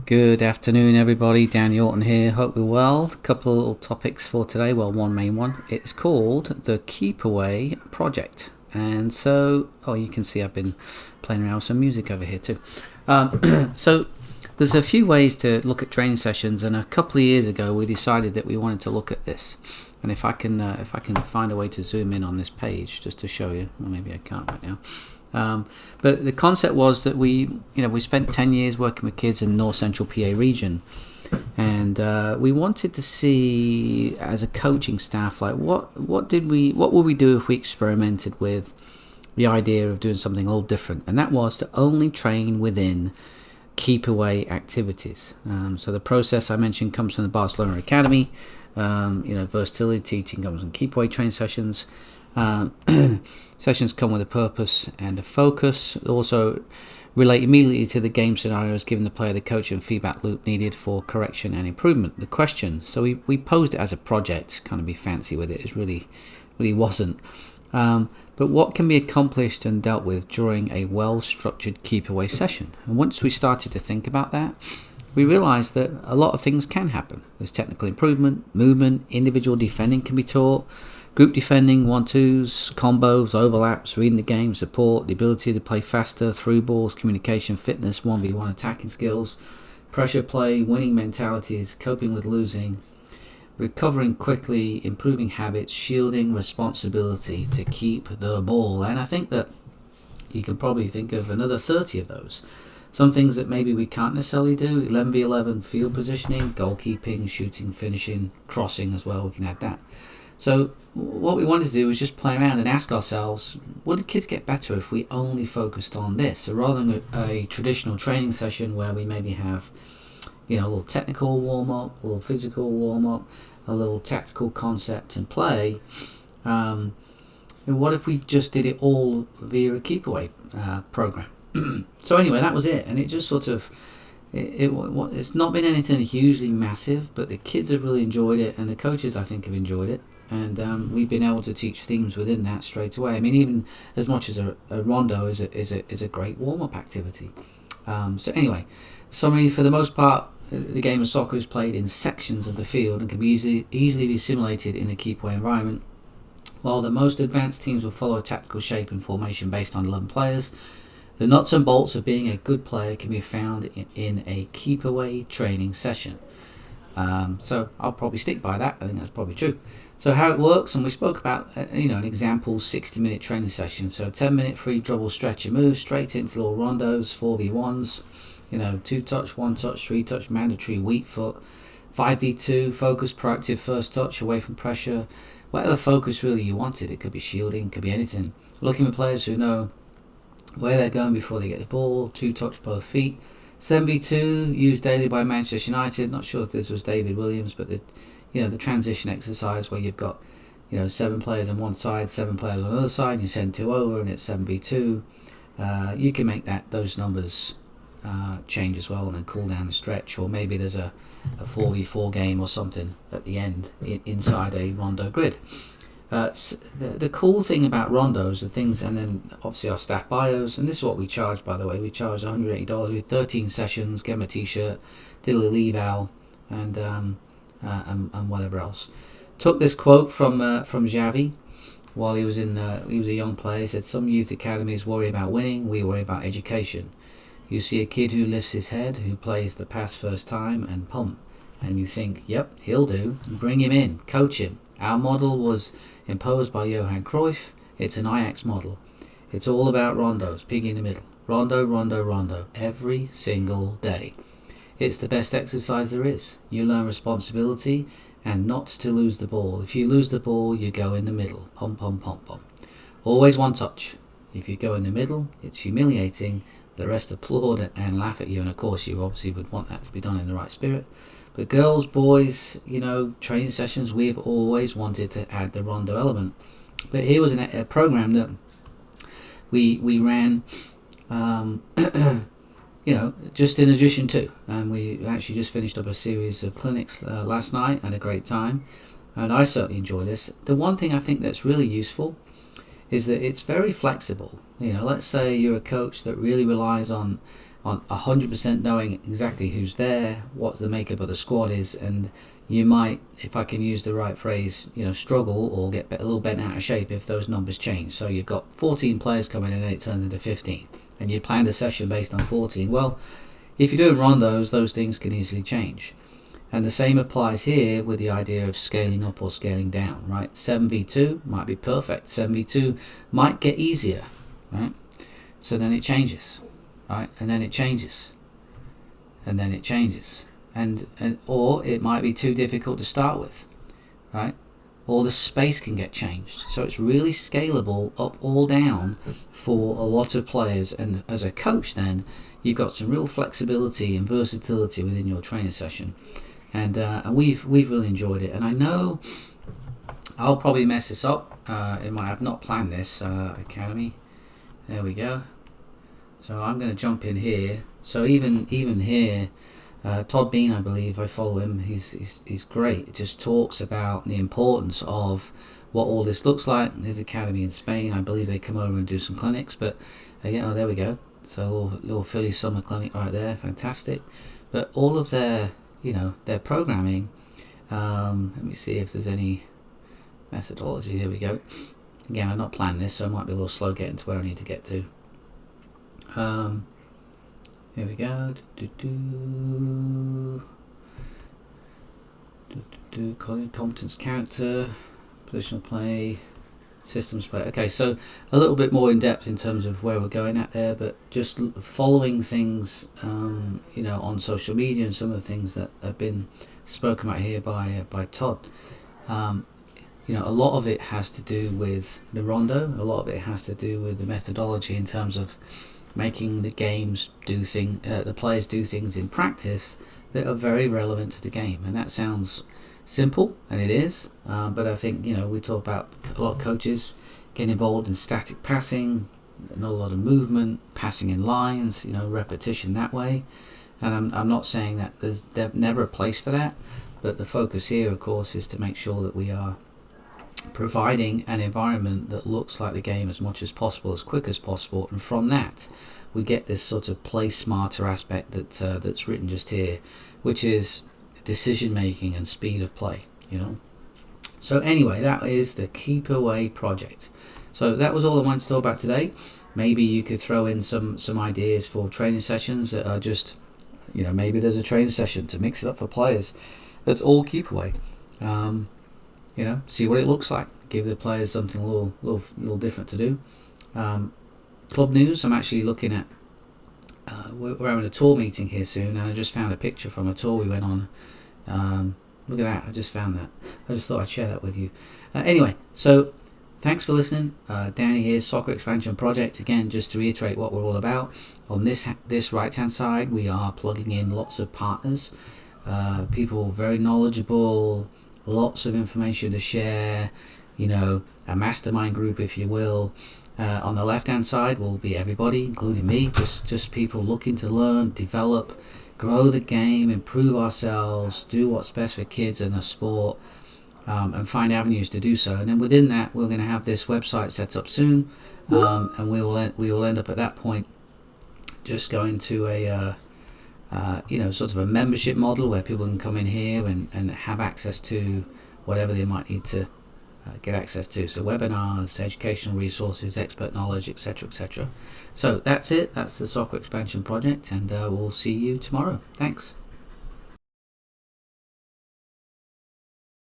Good afternoon, everybody. Dan Yorton here. Hope you're well. A couple of little topics for today. Well, one main one. It's called the Keepaway Project. And so, you can see I've been playing around with some music over here too. So there's a few ways to look at training sessions, and a couple of years ago we decided that we wanted to look at this. And if I can find a way to zoom in on this page just to show you, well, maybe I can't right now. But the concept was that we spent 10 years working with kids in the North Central PA region, and we wanted to see, as a coaching staff, like what would we do if we experimented with the idea of doing something a little different, and that was to only train within keep-away activities. So the process I mentioned comes from the Barcelona Academy. Versatility teaching comes from keep-away training sessions. Sessions come with a purpose and a focus. Also relate immediately to the game scenarios, giving the player the coach and feedback loop needed for correction and improvement. The question, so we posed it as a project, kind of be fancy with it. It really wasn't. But what can be accomplished and dealt with during a well-structured keep-away session? And once we started to think about that, we realized that a lot of things can happen. There's technical improvement, movement, individual defending can be taught, group defending, 1-2s, combos, overlaps, reading the game, support, the ability to play faster, through balls, communication, fitness, 1v1 attacking skills, pressure play, winning mentalities, coping with losing, recovering quickly, improving habits, shielding, responsibility to keep the ball. And I think that you can probably think of another 30 of those. Some things that maybe we can't necessarily do: 11v11, field positioning, goalkeeping, shooting, finishing, crossing as well, we can add that. So what we wanted to do was just play around and ask ourselves, would the kids get better if we only focused on this? So rather than a traditional training session where we maybe have a little technical warm-up, a little physical warm-up, a little tactical concept and play, what if we just did it all via a keep-away program? So anyway, that was it, and it just sort of, it's not been anything hugely massive, but the kids have really enjoyed it, and the coaches, I think, have enjoyed it, and we've been able to teach themes within that straight away. I mean, even as much as a rondo is a great warm-up activity. So anyway, summary: for the most part, the game of soccer is played in sections of the field and can be easily be simulated in a keep-away environment. While the most advanced teams will follow a tactical shape and formation based on 11 players, the nuts and bolts of being a good player can be found in a keep-away training session. So I'll probably stick by that. I think that's probably true. So how it works, and we spoke about an example 60-minute training session. So 10-minute free dribble, stretch and move straight into little rondos, 4v1s, 2-touch, 1-touch, 3-touch, mandatory weak foot, 5v2, focus, proactive first touch, away from pressure, whatever focus really you wanted. It could be shielding, could be anything. Looking for players who know where they're going before they get the ball, 2-touch both feet. 7v2 used daily by Manchester United. Not sure if this was David Williams, but the transition exercise where you've got 7 players on one side, 7 players on the other side, and you send 2 over, and it's 7v2. You can make those numbers change as well, and then cool down and stretch, or maybe there's a 4v4 game or something at the end inside a rondo grid. The cool thing about rondos, the things, and then obviously our staff bios, and this is what we charge, by the way. We charge $180 with 13 sessions, get them a t-shirt, did a little eval, and whatever else. Took this quote from Xavi while he was a young player. He said, "Some youth academies worry about winning, we worry about education. You see a kid who lifts his head, who plays the pass first time and pump, and you think, yep, he'll do. Bring him in, coach him. Our model was imposed by Johan Cruyff. It's an Ajax model. It's all about rondos, pig in the middle. Rondo, rondo, rondo, every single day. It's the best exercise there is. You learn responsibility and not to lose the ball. If you lose the ball, you go in the middle. Pom, pom, pom, pom. Always one touch. If you go in the middle, it's humiliating. The rest applaud and laugh at you, and of course you obviously would want that to be done in the right spirit. But girls, boys, training sessions, we've always wanted to add the rondo element. But here was a program that we ran, just in addition to, and we actually just finished up a series of clinics last night, had a great time, and I certainly enjoy this. The one thing I think that's really useful is that it's very flexible. Let's say you're a coach that really relies on on 100% knowing exactly who's there, what the makeup of the squad is, and you might, if I can use the right phrase, struggle or get a little bent out of shape if those numbers change. So you've got 14 players coming in and it turns into 15, and you planned a session based on 14. Well, if you're doing rondos, those things can easily change. And the same applies here with the idea of scaling up or scaling down, right? 7v2 might be perfect. 7v2 might get easier, right? So then it changes, right? And then it changes, and then it changes, and or it might be too difficult to start with, right? Or the space can get changed. So it's really scalable up or down for a lot of players. And as a coach, then you've got some real flexibility and versatility within your training session. And we've really enjoyed it. And I know I'll probably mess this up. It might have not planned this. Academy. There we go. So I'm going to jump in here. So even here, Todd Bean, I believe, I follow him. He's great. It just talks about the importance of what all this looks like. His academy in Spain. I believe they come over and do some clinics. But again, there we go. So little Philly summer clinic right there. Fantastic. But all of their their programming. Let me see if there's any methodology. There we go. Again, I've not planned this, so I might be a little slow getting to where I need to get to. Here we go. Competence, character, positional play, systems play. Okay, so a little bit more in depth in terms of where we're going at there, but just following things, on social media and some of the things that have been spoken about here by Todd. A lot of it has to do with the rondo. A lot of it has to do with the methodology in terms of making the games the players do things in practice that are very relevant to the game. And that sounds simple, and it is, but I think we talk about a lot of coaches getting involved in static passing, not a lot of movement, passing in lines, repetition that way. And I'm not saying that there's never a place for that, but the focus here, of course, is to make sure that we are providing an environment that looks like the game as much as possible, as quick as possible, and from that we get this sort of play smarter aspect that's written just here, which is decision making and speed of play. So anyway, that is the Keepaway Project. So that was all I wanted to talk about today. Maybe you could throw in some ideas for training sessions that are just maybe there's a training session to mix it up for players that's all Keepaway. See what it looks like. Give the players something a little different to do. Club news. I'm actually looking at. We're having a tour meeting here soon, and I just found a picture from a tour we went on. Look at that! I just found that. I just thought I'd share that with you. Anyway, so thanks for listening. Danny here, Soccer Expansion Project. Again, just to reiterate what we're all about. On this right-hand side, we are plugging in lots of partners, people very knowledgeable. Lots of information to share, a mastermind group, if you will. On the left-hand side will be everybody, including me, just people looking to learn, develop, grow the game, improve ourselves, do what's best for kids and the sport, and find avenues to do so. And then within that, we're going to have this website set up soon, and we will end up at that point just going to a sort of a membership model where people can come in here and have access to whatever they might need to get access to. So webinars, educational resources, expert knowledge, etc., etc. So that's it. That's the Soccer Expansion Project, and we'll see you tomorrow. Thanks.